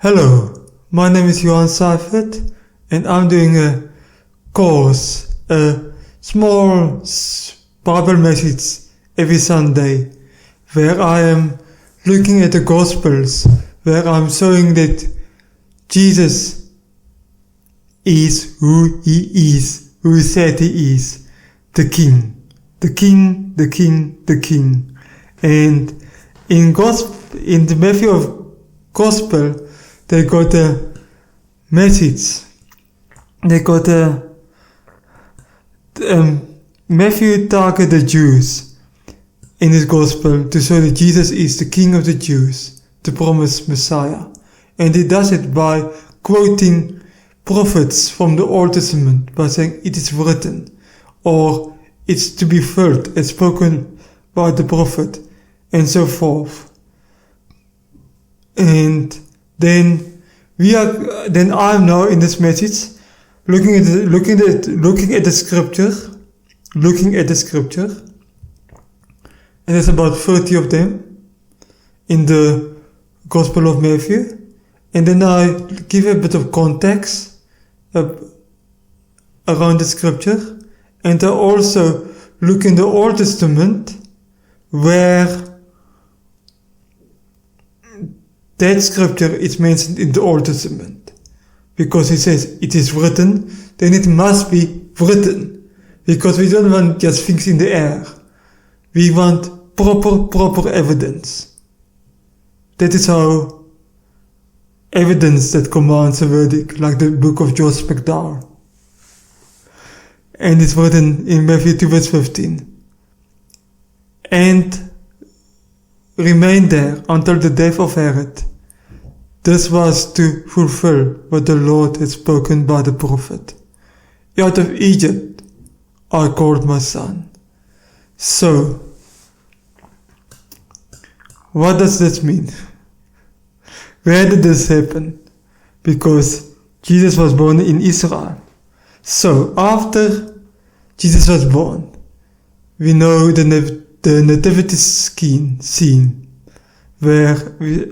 Hello, my name is Johan Seifert and I'm doing a course, a small Bible message every Sunday where I am looking at the Gospels, where I'm showing that Jesus is who he is, who he said he is, the King, the King, the King, the King. And in the Matthew Gospel, they got a message. They got a Matthew targeted the Jews in his Gospel to show that Jesus is the King of the Jews, the promised Messiah. And he does it by quoting prophets from the Old Testament by saying it is written, or it's to be felt as spoken by the prophet, and so forth. And then I'm now in this message looking at the scripture, and there's about 30 of them in the Gospel of Matthew, and then I give a bit of context around the scripture, and I also look in the Old Testament where that scripture is mentioned in the Old Testament, because he says it is written, then it must be written, because we don't want just things in the air. We want proper evidence. That is how evidence that commands a verdict, like the book of George McDowell. And it's written in Matthew 2 verse 15. And remained there until the death of Herod. This was to fulfill what the Lord had spoken by the prophet. Out of Egypt I called my son. So, what does this mean? Where did this happen? Because Jesus was born in Israel. So, after Jesus was born, we know the nativity scene, where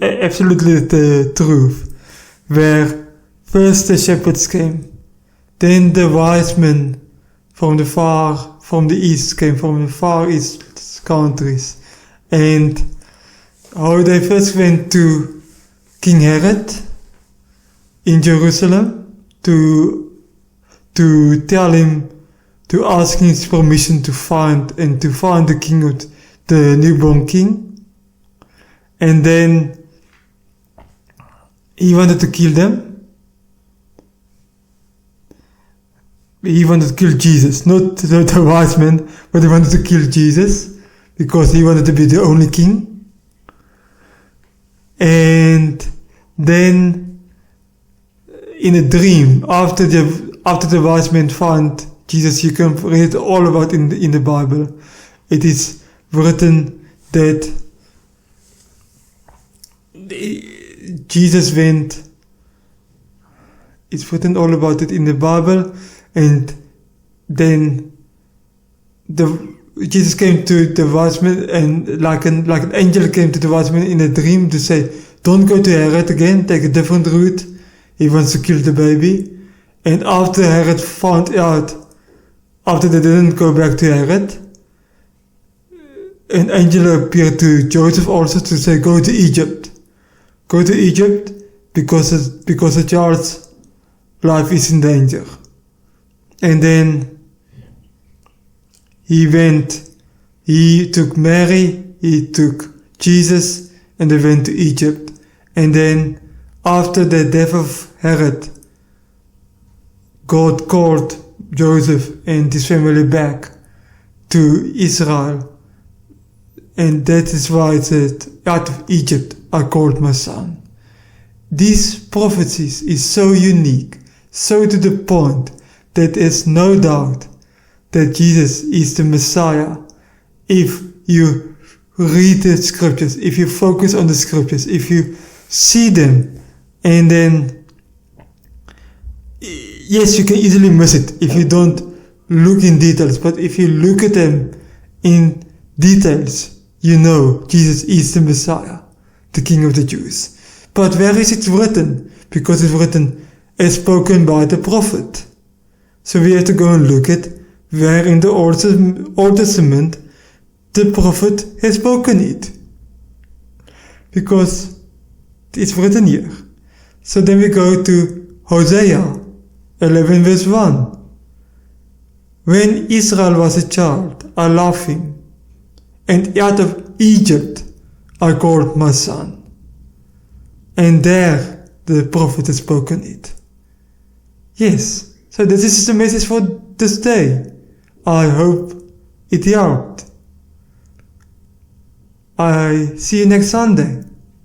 absolutely the truth, where first the shepherds came, then the wise men from the east came, from the far east countries, and how they first went to King Herod in Jerusalem to tell him, to ask his permission to find the newborn king. And then he wanted to kill them. He wanted to kill Jesus, not the wise men, but he wanted to kill Jesus because he wanted to be the only king. And then in a dream, after the wise men found Jesus, you can read all about in the Bible. It is written that Jesus went. It's written all about it in the Bible, and then Jesus came to the wise men, and like an angel came to the wise men in a dream to say, "Don't go to Herod again. Take a different route. He wants to kill the baby." And after Herod found out, after they didn't go back to Herod, an angel appeared to Joseph also to say, "Go to Egypt. Go to Egypt because the child's life is in danger." And then he went. He took Mary, he took Jesus, and they went to Egypt. And then after the death of Herod, God called Joseph and his family back to Israel. And that is why it said, "Out of Egypt I called my son." These prophecies is so unique, so to the point that there's no doubt that Jesus is the Messiah. If you read the scriptures, if you focus on the scriptures, if you see them, and then, yes, you can easily miss it if you don't look in details, but if you look at them in details, you know Jesus is the Messiah, the King of the Jews. But where is it written? Because it's written as spoken by the prophet. So we have to go and look at where in the Old Testament the prophet has spoken it. Because it's written here. So then we go to Hosea 11 verse 1. When Israel was a child, I loved him, and out of Egypt I called my son. And there the prophet has spoken it. Yes, so this is the message for this day. I hope it helped. I see you next Sunday.